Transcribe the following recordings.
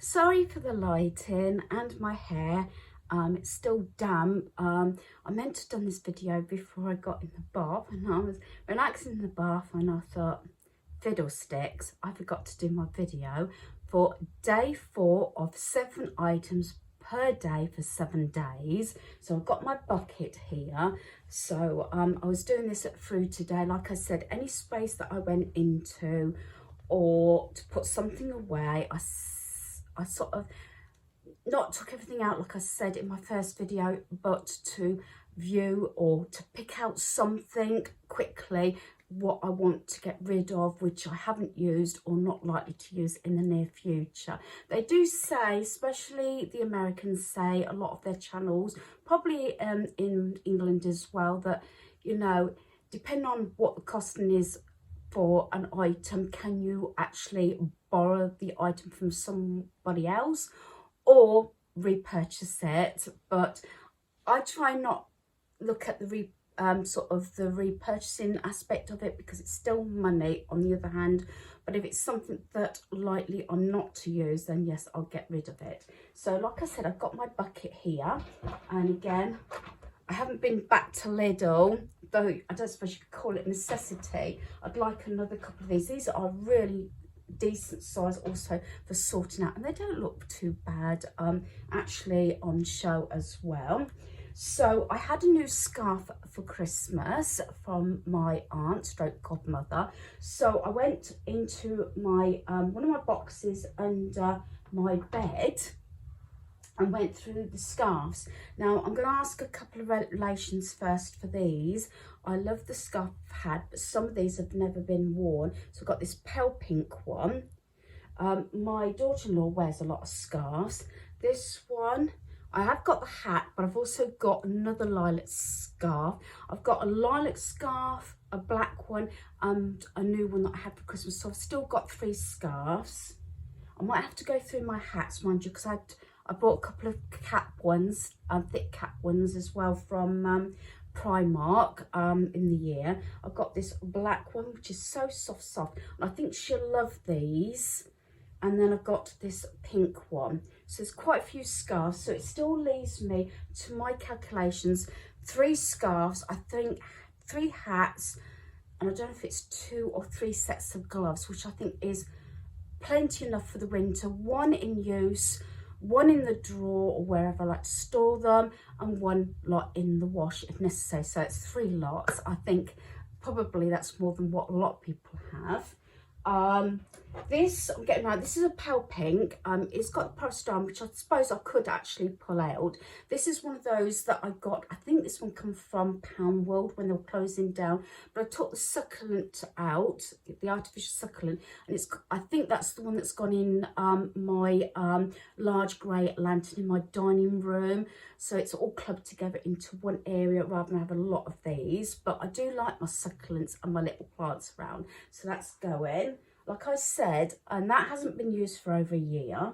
Sorry for the lighting and my hair. It's still damp. I meant to have done this video before I got in the bath, and I was relaxing in the bath and I thought, fiddlesticks, I forgot to do my video for day 4 of 7 items per day for 7 days. So I've got my bucket here. So I was doing this through today. Like I said, any space that I went into or to put something away, I sort of not took everything out like I said in my first video, but to view or to pick out something quickly what I want to get rid of, which I haven't used or not likely to use in the near future. They do say, especially the Americans say, a lot of their channels, probably in England as well, that, you know, depending on what the costing is for an item, can you actually borrow the item from somebody else or repurchase it? But I try not look at the sort of the repurchasing aspect of it, because it's still money on the other hand. But if it's something that likely I'm not to use, then yes, I'll get rid of it. So like I said, I've got my bucket here, and again, I haven't been back to Lidl, though I don't suppose you could call it necessity. I'd like another couple of these. These are really decent size also for sorting out, and they don't look too bad actually on show as well. So I had a new scarf for Christmas from my aunt stroke godmother. So I went into my one of my boxes under my bed and went through the scarves. Now I'm going to ask a couple of relations first for these. I love the scarf I've had, but some of these have never been worn. So I've got this pale pink one. My daughter-in-law wears a lot of scarves. This one, I have got the hat, but I've also got another lilac scarf. I've got a lilac scarf, a black one, and a new one that I had for Christmas. So I've still got 3 scarves. I might have to go through my hats, mind you, because I bought a couple of cap ones, thick cap ones as well from Primark in the year. I've got this black one, which is so soft, and I think she'll love these. And then I've got this pink one. So there's quite a few scarves. So it still leaves me, to my calculations, 3 scarves, I think 3 hats, and I don't know if it's 2 or 3 sets of gloves, which I think is plenty enough for the winter. 1 in use, 1 in the drawer or wherever I like to store them, and 1 lot in the wash if necessary. So it's 3 lots. I think probably that's more than what a lot of people have. This I'm getting right. This is a pale pink. It's got the polystyrene, which I suppose I could actually pull out. This is one of those that I got. I think this one comes from Pound World when they were closing down. But I took the succulent out, the artificial succulent, and I think that's the one that's gone in my large grey lantern in my dining room. So it's all clubbed together into one area rather than have a lot of these. But I do like my succulents and my little plants around. So that's going. Like I said, and that hasn't been used for over a year.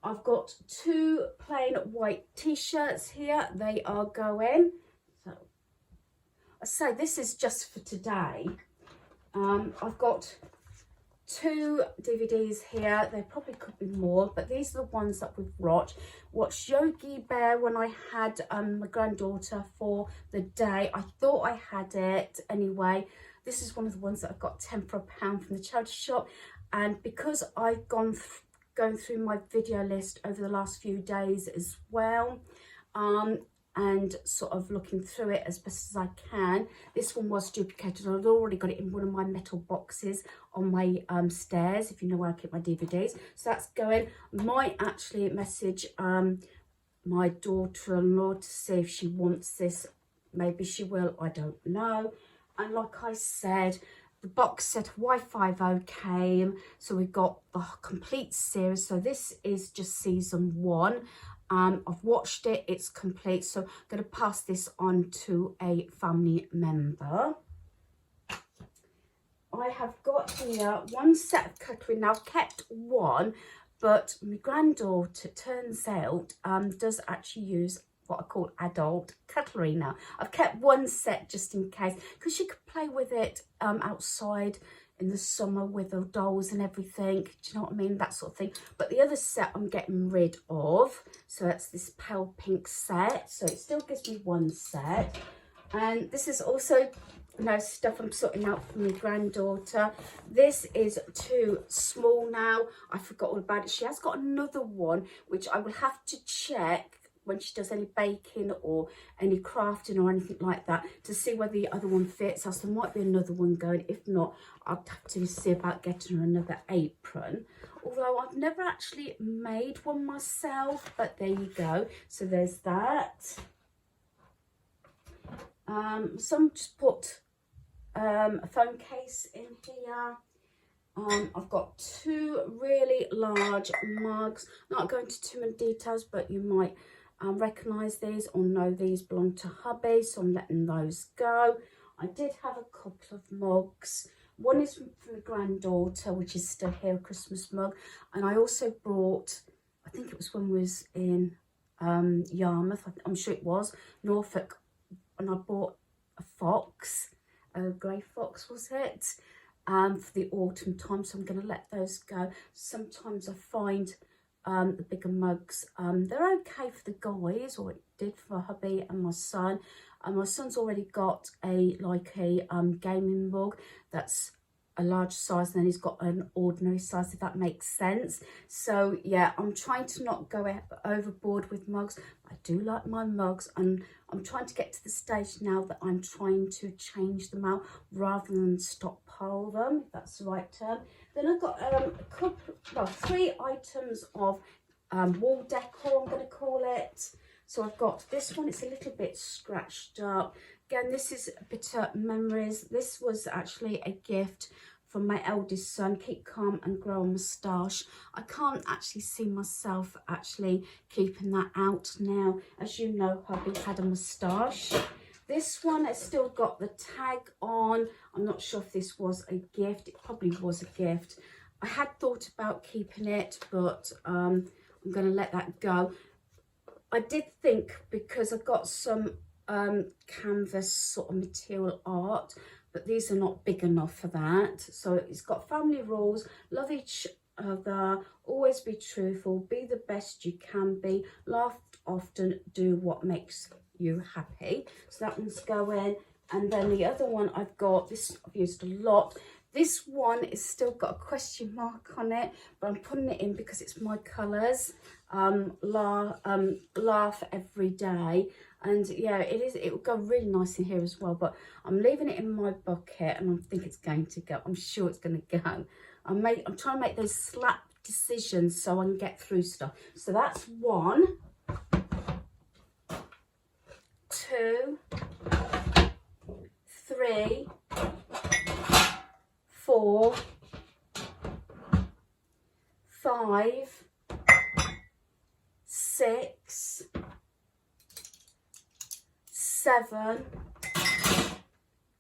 I've got 2 plain white t-shirts here. They are going. So I say this is just for today. I've got 2 DVDs here. There probably could be more, but these are the ones that we've watched Yogi Bear when I had my granddaughter for the day. I thought I had it anyway. This is one of the ones that I've got 10 for £1 from the charity shop, and because I've going through my video list over the last few days as well, and sort of looking through it as best as I can. This one was duplicated. I'd already got it in one of my metal boxes on my stairs, if you know where I keep my DVDs. So that's going. Might actually message my daughter-in-law to see if she wants this. Maybe she will, I don't know. And like I said, the box set of Y50 came, so we got the complete series. So this is just season 1. I've watched it, it's complete, so I'm going to pass this on to a family member. I have got here 1 set of cutlery. Now I've kept 1, but my granddaughter, turns out, does actually use what I call adult cutlery now. I've kept 1 set just in case, because she could play with it outside in the summer with the dolls and everything. Do you know what I mean? That sort of thing. But the other set I'm getting rid of. So that's this pale pink set. So it still gives me one set. And this is also, you know, stuff I'm sorting out for my granddaughter. This is too small now. I forgot all about it. She has got another one, which I will have to check when she does any baking or any crafting or anything like that, to see whether the other one fits. So there might be another one going. If not, I'll have to see about getting her another apron. Although I've never actually made one myself, but there you go. So there's that. Some just put a phone case in here. I've got two really large mugs. Not going into too many details, but you might recognise these or know these belong to hubby, so I'm letting those go. I did have a couple of mugs. One is from the granddaughter, which is still here, a Christmas mug. And I also brought, I think it was when we was in Yarmouth, I'm sure it was, Norfolk, and I bought a fox, a grey fox was it, for the autumn time, so I'm going to let those go. Sometimes I find the bigger mugs, they're okay for the guys, or it did for hubby and my son. And my son's already got a gaming mug that's a large size, and then he's got an ordinary size, if that makes sense. So yeah, I'm trying to not go overboard with mugs. I do like my mugs, and I'm trying to get to the stage now that I'm trying to change them out rather than stockpile them, if that's the right term. Then I've got a couple, well, 3 items of wall decor, I'm going to call it. So I've got this one, it's a little bit scratched up. Again, this is a bit of memories. This was actually a gift from my eldest son, Keep Calm and Grow a Moustache. I can't actually see myself actually keeping that out now. As you know, hubby had a moustache. This one has still got the tag on. I'm not sure if this was a gift. It probably was a gift. I had thought about keeping it, but I'm going to let that go. I did think, because I've got some canvas sort of material art, but these are not big enough for that. So it's got family rules, love each other, always be truthful, be the best you can be, laugh often, do what makes you happy. So that one's going. And then the other one I've got, this I've used a lot. This one is still got a question mark on it, but I'm putting it in because it's my colours. Laugh every day. And yeah, it will go really nice in here as well, but I'm leaving it in my bucket, and I think it's going to go. I'm sure it's going to go. I'm trying to make those slap decisions so I can get through stuff. So that's 1, 2, 3, 4, 5, 6, 7,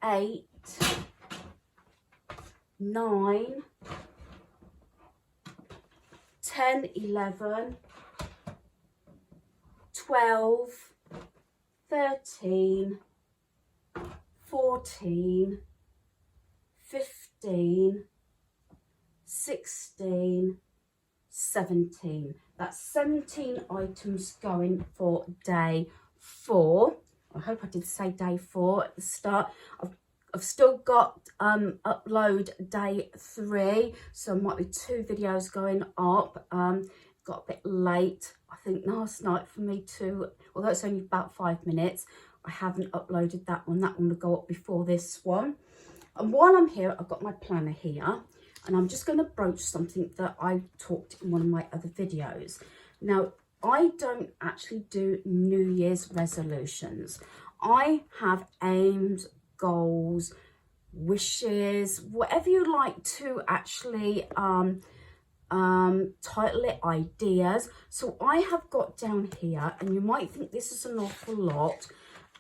8, 9, 10, 11, 12, 13, 14, 15, 16, 17. That's 17 items going for day 4. I hope I did say day 4 at the start. I've still got upload day 3, so might be 2 videos going up. Got a bit late, I think, last night for me to, although it's only about 5 minutes, I haven't uploaded that one. That one will go up before this one. And while I'm here, I've got my planner here, and I'm just going to broach something that I talked in one of my other videos. Now, I don't actually do New Year's resolutions. I have aims, goals, wishes, whatever you like to actually title it, ideas. So I have got down here, and you might think this is an awful lot,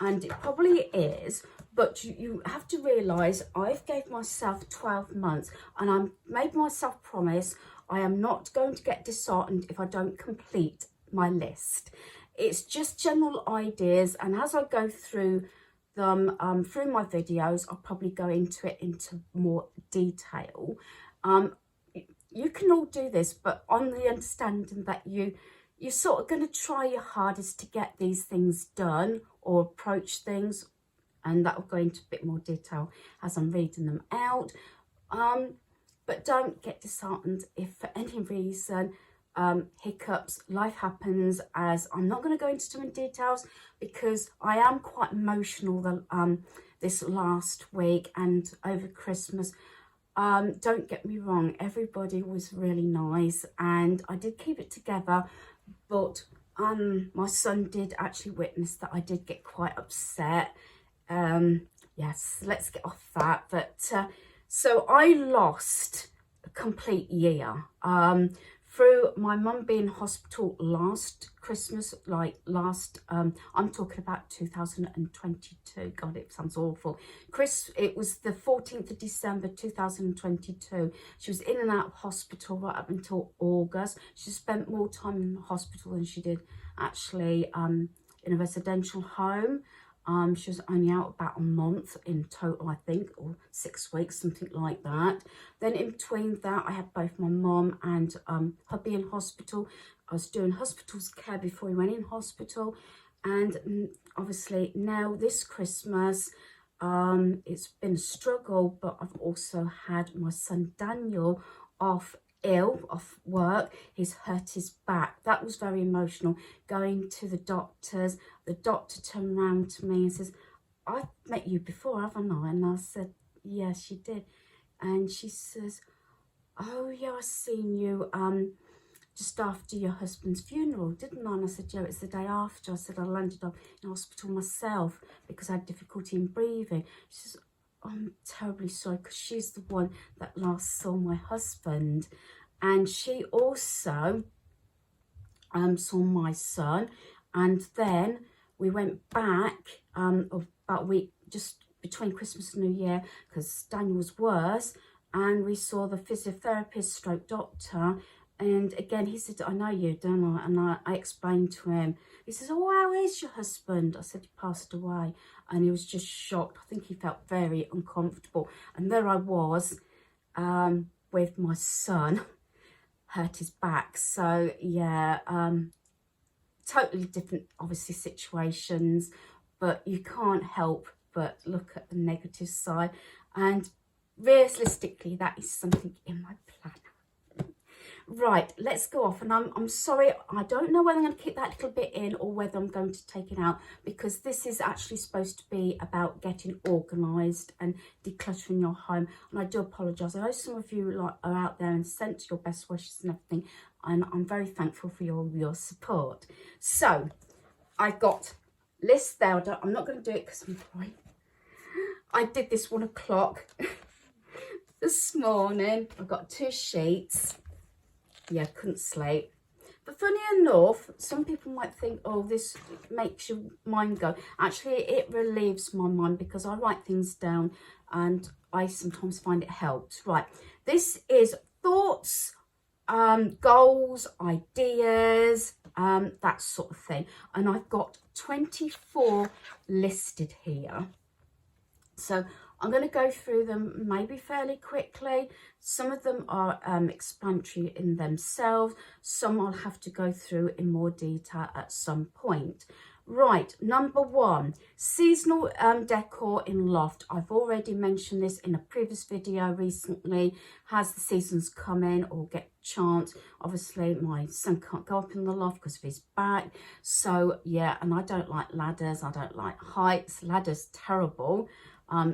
and it probably is, but you have to realise I've gave myself 12 months, and I've made myself promise I am not going to get disheartened if I don't complete my list. It's just general ideas, and as I go through them through my videos. I'll probably go into it into more detail. You can all do this, but on the understanding that you're sort of going to try your hardest to get these things done or approach things, and that will go into a bit more detail as I'm reading them out. But don't get disheartened if for any reason hiccups, life happens, as I'm not going to go into too many details because I am quite emotional this last week and over Christmas. Don't get me wrong, everybody was really nice and I did keep it together, but my son did actually witness that I did get quite upset. Yes, let's get off that. But so I lost a complete year through my mum being in hospital last Christmas, like last, I'm talking about 2022. God, it sounds awful. It was the 14th of December 2022. She was in and out of hospital right up until August. She spent more time in the hospital than she did actually in a residential home. She was only out about a month in total, I think, or 6 weeks, something like that. Then in between that, I had both my mum and hubby in hospital. I was doing hospital's care before we went in hospital. And obviously now this Christmas, it's been a struggle, but I've also had my son Daniel off work. He's hurt his back. That was very emotional, going to the doctors. The doctor turned around to me and says, I've met you before, haven't I? And I said, yes, you did. And she says, oh yeah, I seen you just after your husband's funeral, didn't I? And I said, yeah, it's the day after. I said, I landed up in hospital myself because I had difficulty in breathing. She says, I'm terribly sorry, because she's the one that last saw my husband, and she also saw my son. And then we went back about a week just between Christmas and New Year because Daniel was worse, and we saw the physiotherapist stroke doctor. And again, he said, I know you, don't I? And I explained to him. He says, oh, how is your husband? I said, he passed away. And he was just shocked. I think he felt very uncomfortable. And there I was with my son, hurt his back. So, yeah, totally different, obviously, situations. But you can't help but look at the negative side. And realistically, that is something in my plan. Right, let's go off. And I'm sorry, I don't know whether I'm going to keep that little bit in or whether I'm going to take it out, because this is actually supposed to be about getting organised and decluttering your home. And I do apologise. I know some of you are out there and sent your best wishes and everything, and I'm very thankful for your support. So I've got lists there. I'm not going to do it because I'm crying. I did this 1 o'clock this morning. I've got 2 sheets. Yeah, couldn't sleep. But funny enough, some people might think, oh, this makes your mind go. Actually, it relieves my mind because I write things down and I sometimes find it helps. Right, this is thoughts, goals, ideas, that sort of thing. And I've got 24 listed here. So I'm going to go through them maybe fairly quickly. Some of them are explanatory in themselves. Some I'll have to go through in more detail at some point. Right, number 1, seasonal decor in loft. I've already mentioned this in a previous video recently. Has the seasons come in or get chance? Obviously, my son can't go up in the loft because of his back. So, yeah, and I don't like ladders. I don't like heights. Ladders, terrible.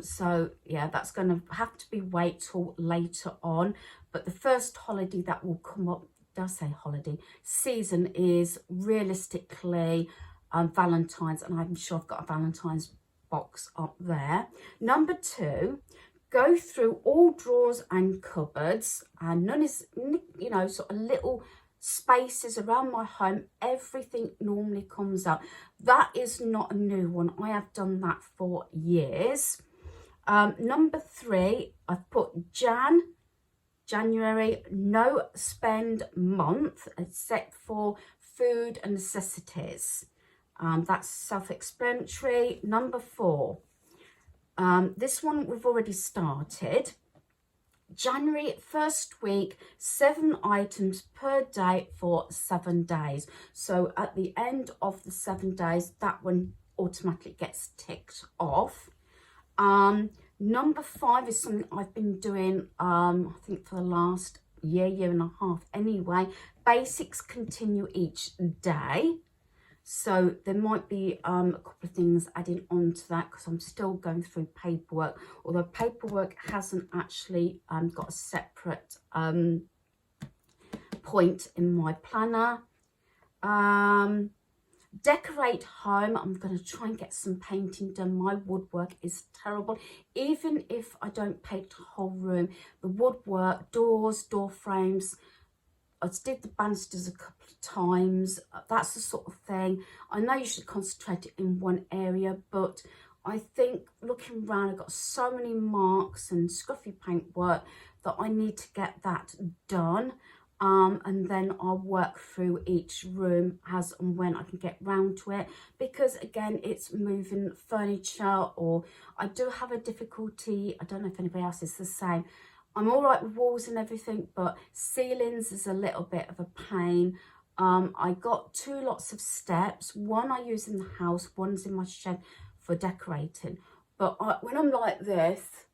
So yeah, that's going to have to be wait till later on. But the first holiday that will come up, did I say holiday? Season is realistically Valentine's, and I'm sure I've got a Valentine's box up there. Number 2, go through all drawers and cupboards, and none is, you know, sort of little spaces around my home. Everything normally comes out. That is not a new one. I have done that for years. Number 3, I've put January, no spend month except for food and necessities. That's self-explanatory. Number 4, This one we've already started. January, first week, 7 items per day for 7 days. So at the end of the 7 days, that one automatically gets ticked off. Number 5 is something I've been doing, I think for the last year and a half anyway. Basics continue each day. So there might be a couple of things adding on to that because I'm still going through paperwork, although paperwork hasn't actually got a separate point in my planner. Decorate home. I'm going to try and get some painting done. My woodwork is terrible. Even if I don't paint the whole room, the woodwork, doors, door frames, I did the banisters a couple of times. That's the sort of thing. I know you should concentrate it in one area, but I think looking around, I've got so many marks and scruffy paintwork that I need to get that done. And then I'll work through each room as and when I can get round to it, because again, it's moving furniture, or I do have a difficulty. I don't know if anybody else is the same. I'm all right with walls and everything, but ceilings is a little bit of a pain. I got 2 lots of steps. One I use in the house, one's in my shed for decorating. But when I'm like this,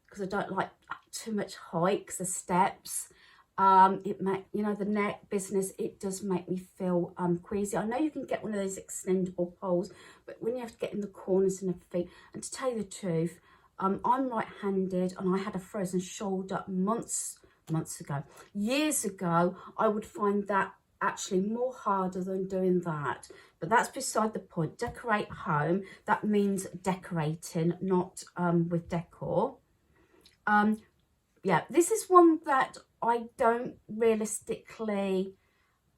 because I don't like too much height, because the steps, you know, the neck business, it does make me feel queasy. I know you can get one of those extendable poles, but when you have to get in the corners and everything, and to tell you the truth, I'm right-handed, and I had a frozen shoulder months ago. Years ago, I would find that actually more harder than doing that. But that's beside the point. Decorate home, that means decorating, not with decor. Yeah, this is one that I don't realistically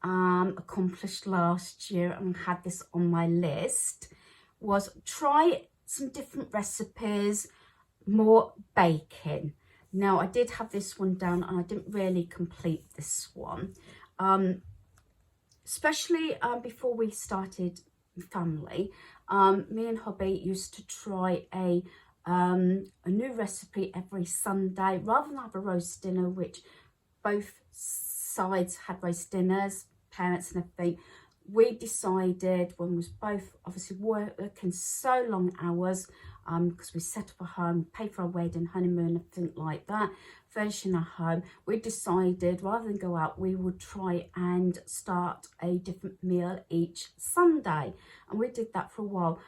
accomplish last year, and had this on my list, was try some different recipes, more baking. Now, I did have this one down, and I didn't really complete this one, especially before we started family. Me and hubby used to try a new recipe every Sunday, rather than have a roast dinner, which both sides had roast dinners, parents and everything. We decided, when we was both obviously working so long hours, because we set up a home, paid for our wedding, honeymoon, everything like that, furnishing our home, we decided rather than go out, we would try and start a different meal each Sunday. And we did that for a while.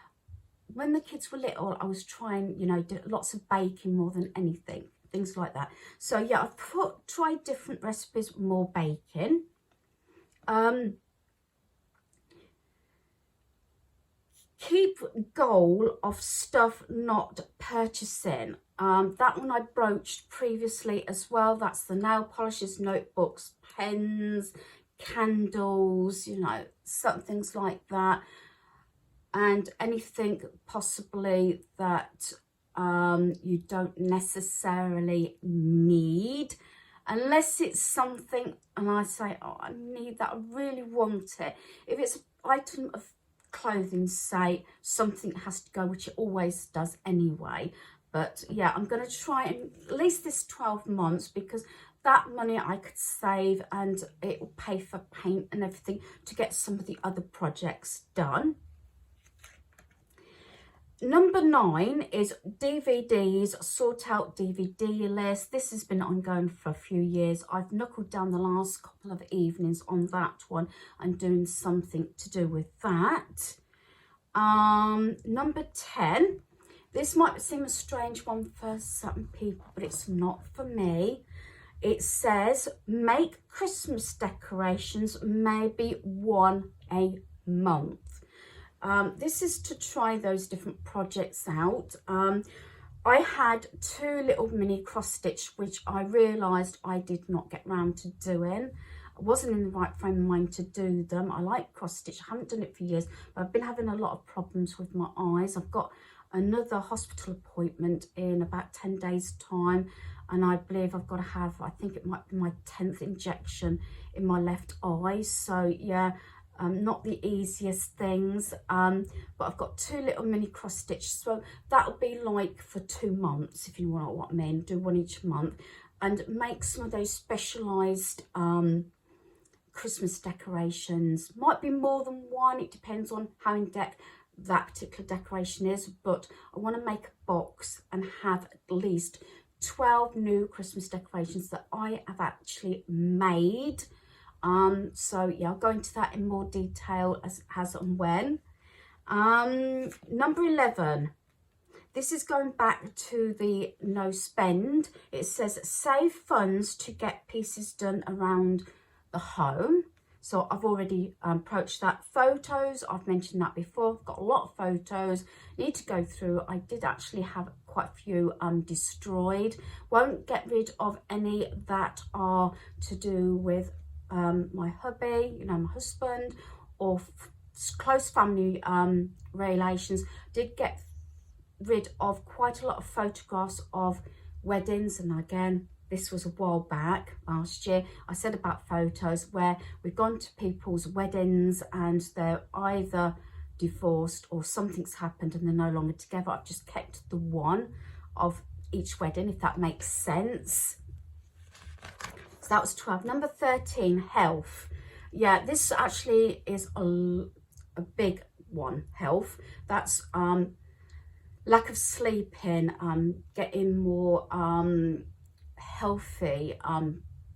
When the kids were little, I was trying, you know, lots of baking more than anything, things like that. So yeah, I've tried different recipes, more baking. Keep goal of stuff not purchasing. That one I broached previously as well. That's the nail polishes, notebooks, pens, candles, you know, some things like that. And anything possibly that you don't necessarily need, unless it's something and I say, oh, I need that, I really want it. If it's an item of clothing, say, something has to go, which it always does anyway. But yeah, I'm going to try and at least this 12 months, because that money I could save and it will pay for paint and everything to get some of the other projects done. Number 9 is DVDs, sort out DVD list. This has been ongoing for a few years. I've knuckled down the last couple of evenings on that one and doing something to do with that. Number 10, this might seem a strange one for certain people, but it's not for me. It says, make Christmas decorations maybe one a month. This is to try those different projects out. I had 2 little mini cross stitch, which I realised I did not get round to doing. I wasn't in the right frame of mind to do them. I like cross stitch. I haven't done it for years, but I've been having a lot of problems with my eyes. I've got another hospital appointment in about 10 days time, and I believe I've got to have, I think it might be my 10th injection in my left eye. So yeah, not the easiest things, but I've got 2 little mini cross stitches, so that'll be like for 2 months, if you want what I mean. Do 1 each month, and make some of those specialised Christmas decorations. Might be more than one, it depends on how in depth that particular decoration is, but I want to make a box and have at least 12 new Christmas decorations that I have actually made. So yeah, I'll go into that in more detail as and when. Number 11, this is going back to the no spend. It says save funds to get pieces done around the home. So I've already approached that. Photos, I've mentioned that before. I've got a lot of photos, need to go through. I did actually have quite a few destroyed. Won't get rid of any that are to do with my hubby, you know, my husband, or close family relations. Did get rid of quite a lot of photographs of weddings, and again, this was a while back last year. I said about photos where we've gone to people's weddings and they're either divorced or something's happened and they're no longer together. I've just kept the one of each wedding, if that makes sense. So that was 12. Number 13, health. Yeah, this actually is a big one, health. That's lack of sleeping, getting more healthy,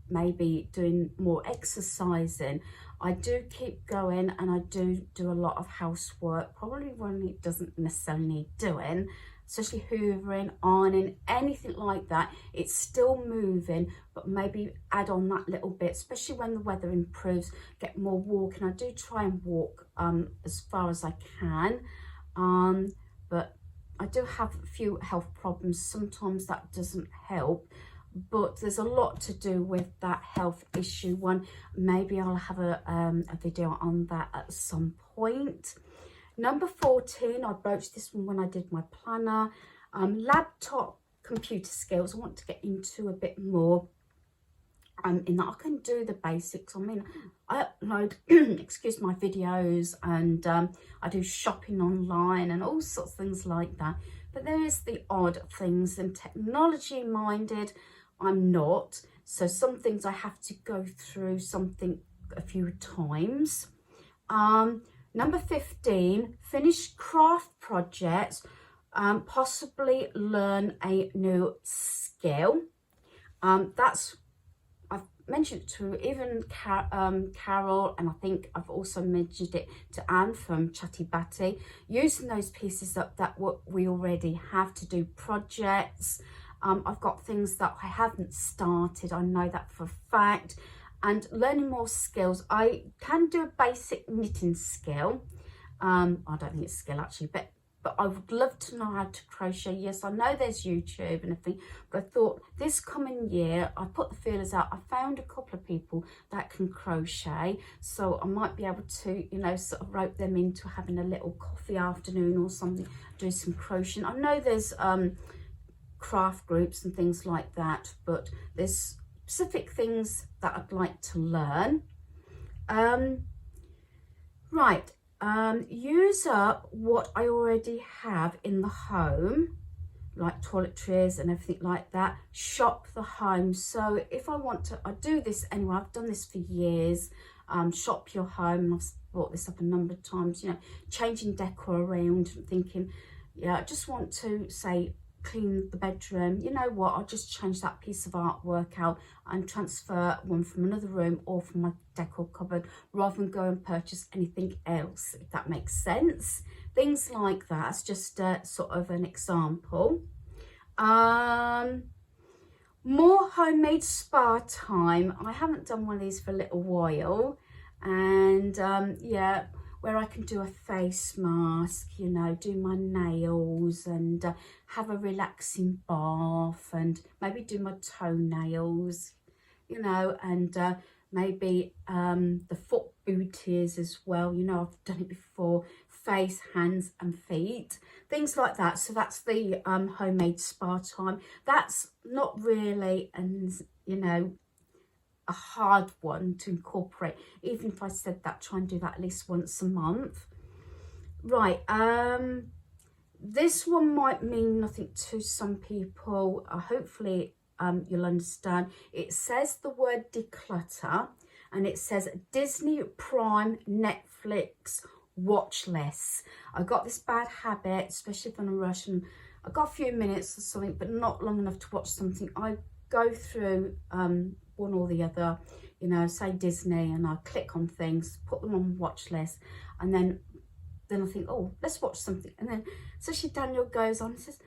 maybe doing more exercising. I do keep going, and I do a lot of housework, probably when it doesn't necessarily need doing, especially hoovering, ironing, anything like that. It's still moving, but maybe add on that little bit, especially when the weather improves, get more walking. I do try and walk as far as I can, but I do have a few health problems. Sometimes that doesn't help, but there's a lot to do with that health issue one. Maybe I'll have a video on that at some point. Number 14, I broached this one when I did my planner. Laptop computer skills. I want to get into a bit more in that I can do the basics. I mean, I upload excuse my videos, and I do shopping online and all sorts of things like that, but there is the odd things, and technology minded I'm not, so some things I have to go through something a few times. Number 15, finish craft projects, possibly learn a new skill. That's, I've mentioned it to even Carol, and I think I've also mentioned it to Anne from Chatty Batty, using those pieces that we already have to do projects. I've got things that I haven't started, I know that for a fact, and learning more skills. I can do a basic knitting skill. I don't think it's a skill actually, but I would love to know how to crochet. Yes, I know there's YouTube and everything, but I thought this coming year, I put the feelers out. I found a couple of people that can crochet, so I might be able to, you know, sort of rope them into having a little coffee afternoon or something, do some crocheting. I know there's craft groups and things like that, but there's specific things that I'd like to learn. Right. Use up what I already have in the home, like toiletries and everything like that. Shop the home. So if I want to, I do this anyway, I've done this for years. Shop your home. I've brought this up a number of times, you know, changing decor around, thinking, yeah, I just want to say, clean the bedroom. You know what, I'll just change that piece of artwork out and transfer one from another room or from my decor cupboard, rather than go and purchase anything else, if that makes sense. Things like that. It's just sort of an example. More homemade spa time. I haven't done one of these for a little while, and yeah, where I can do a face mask, you know, do my nails, and have a relaxing bath, and maybe do my toenails, you know, and maybe the foot booties as well. You know, I've done it before. Face, hands and feet, things like that. So that's the homemade spa time. That's not really, and you know, a hard one to incorporate. Even if I said that, try and do that at least once a month. Right, this one might mean nothing to some people. Hopefully you'll understand. It says the word declutter, and it says Disney Prime Netflix watch list. I got this bad habit, especially if I'm in a rush and I've got a few minutes or something, but not long enough to watch something. I go through one or the other, you know, say Disney, and I click on things, put them on watch list, and then I think, oh, let's watch something. And then especially Daniel goes on and says,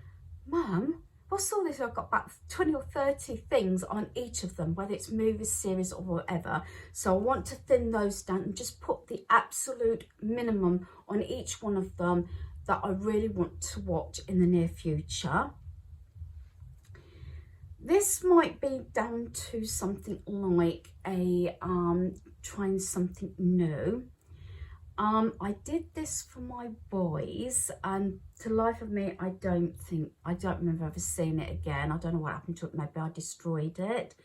Mum, what's all this? I've got about 20 or 30 things on each of them, whether it's movies, series or whatever. So I want to thin those down and just put the absolute minimum on each one of them that I really want to watch in the near future. This might be down to something like a trying something new. I did this for my boys, and to the life of me, I don't remember ever seeing it again. I don't know what happened to it. Maybe I destroyed it.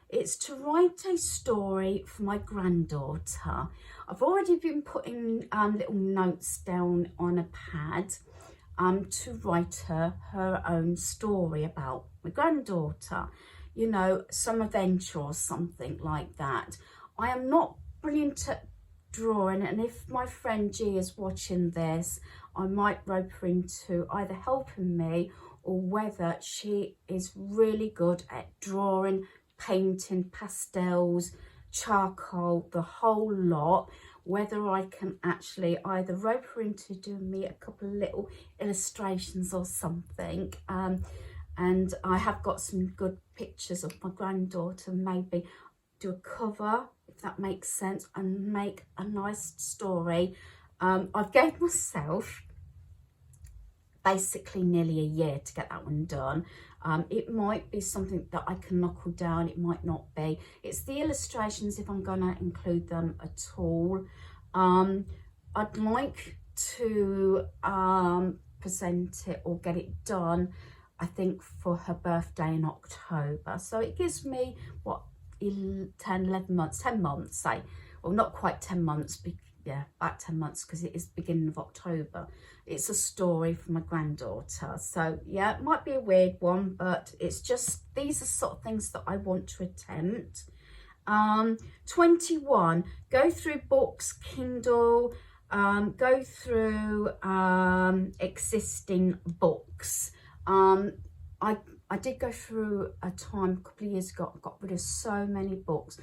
It's to write a story for my granddaughter. I've already been putting little notes down on a pad to write her own story about my granddaughter. You know, some adventure or something like that. I am not brilliant at drawing, and if my friend G is watching this, I might rope her into either helping me or whether she is really good at drawing, painting, pastels, charcoal, the whole lot, whether I can actually either rope her into doing me a couple of little illustrations or something. And I have got some good pictures of my granddaughter, maybe do a cover, if that makes sense, and make a nice story. I've gave myself basically nearly a year to get that one done. It might be something that I can knuckle down, it might not be. It's the illustrations, if I'm going to include them at all. I'd like to present it or get it done, I think, for her birthday in October. So it gives me, what, 10 months, say, or not quite 10 months, yeah, about 10 months, because it is beginning of October. It's a story for my granddaughter. So yeah, it might be a weird one, but it's just, these are sort of things that I want to attempt. 21, go through books, Kindle, go through existing books. I did go through a time a couple of years ago, I got rid of so many books.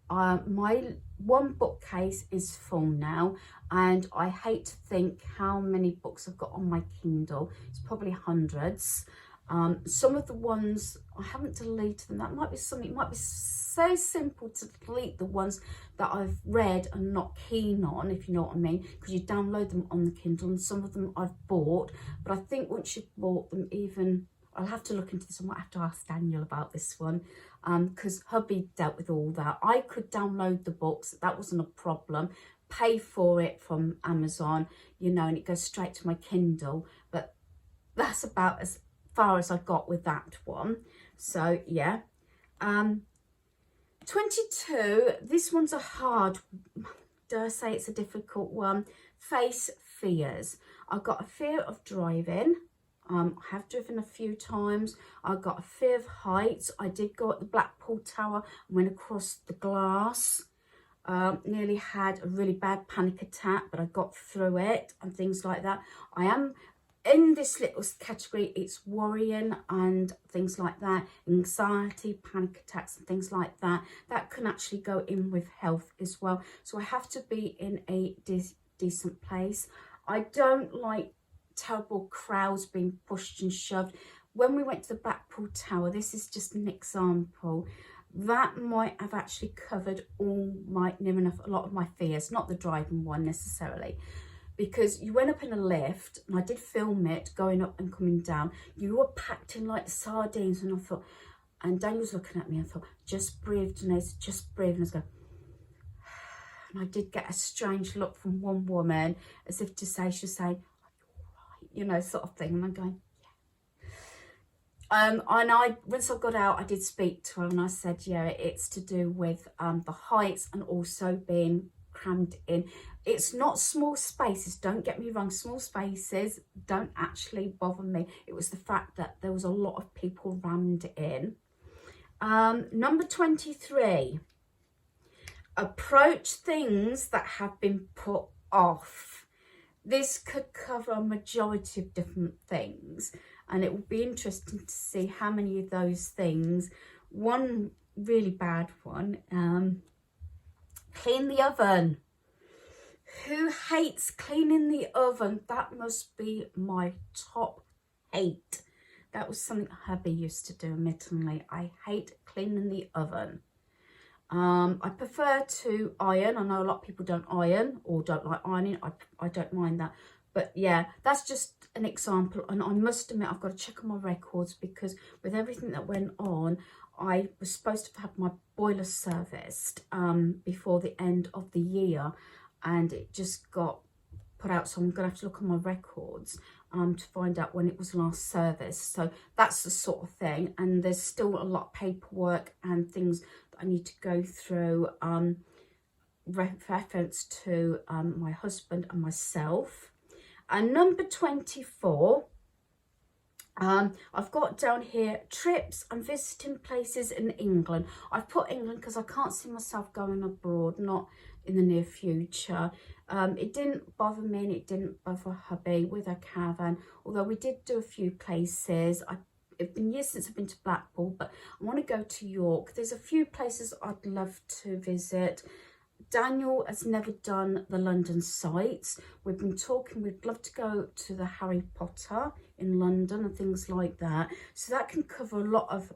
My one bookcase is full now, and I hate to think how many books I've got on my Kindle. It's probably hundreds. Some of the ones I haven't deleted them. That might be something, it might be so simple to delete the ones that I've read and not keen on, if you know what I mean, because you download them on the Kindle, and some of them I've bought. But I think once you've bought them, even, I'll have to look into this. I might have to ask Daniel about this one, because hubby dealt with all that. I could download the books, that wasn't a problem, pay for it from Amazon, you know, and it goes straight to my Kindle. But that's about as far as I got with that one. So yeah. 22, this one's a hard, dare I say it's a difficult one. Face fears. I've got a fear of driving. I have driven a few times. I've got a fear of heights. I did go at the Blackpool Tower and went across the glass. Nearly had a really bad panic attack, but I got through it and things like that. I am in this little category, it's worrying and things like that, anxiety, panic attacks and things like that. That can actually go in with health as well. So I have to be in a decent place. I don't like terrible crowds being pushed and shoved. When we went to the Blackpool Tower, this is just an example, that might have actually covered all my, near enough, a lot of my fears, not the driving one necessarily, because you went up in a lift, and I did film it going up and coming down. You were packed in like sardines, and I thought, and Daniel was looking at me, and I thought, just breathe, Janice, just breathe. And I was going, and I did get a strange look from one woman, as if to say, she's saying, are you all right? You know, sort of thing. And I'm going, yeah. and once I got out, I did speak to her and I said, yeah, it's to do with the heights and also being crammed in. It's not small spaces, don't get me wrong, small spaces don't actually bother me. It was the fact that there was a lot of people rammed in. Number 23, approach things that have been put off. This could cover a majority of different things, and it will be interesting to see how many of those things. One really bad one, clean the oven. Who hates cleaning the oven? That must be my top hate. That was something hubby used to do, admittedly. I hate cleaning the oven. I prefer to iron. I know a lot of people don't iron or don't like ironing. I don't mind that. But yeah, that's just an example. And I must admit, I've got to check on my records because with everything that went on, I was supposed to have my boiler serviced before the end of the year. And it just got put out. So I'm going to have to look on my records to find out when it was last serviced. So that's the sort of thing. And there's still a lot of paperwork and things I need to go through, reference to my husband and myself. And number 24, I've got down here trips and visiting places in England. I've put England because I can't see myself going abroad, not in the near future. It didn't bother me and it didn't bother hubby with our caravan, although we did do a few places. It's been years since I've been to Blackpool, but I want to go to York. There's a few places I'd love to visit. Daniel has never done the London sites. We've been talking, we'd love to go to the Harry Potter in London and things like that. So that can cover a lot of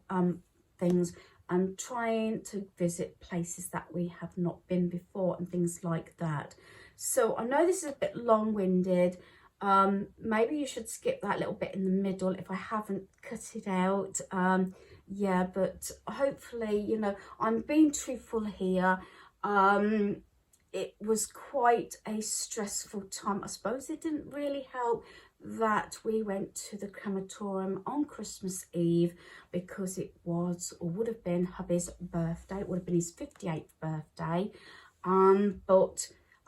things. I'm trying to visit places that we have not been before and things like that. So I know this is a bit long-winded. Maybe you should skip that little bit in the middle if I haven't cut it out. Yeah, but hopefully, you know, I'm being truthful here. It was quite a stressful time. I suppose it didn't really help that we went to the crematorium on Christmas Eve because it was, or would have been, hubby's birthday. It would have been his 58th birthday. And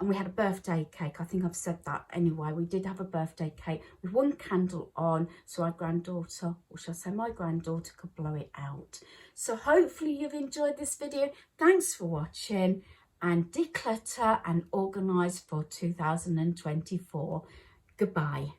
we had a birthday cake. I think I've said that anyway. We did have a birthday cake with one candle on, so our granddaughter, or shall I say my granddaughter, could blow it out. So hopefully you've enjoyed this video. Thanks for watching, and declutter and organise for 2024. Goodbye.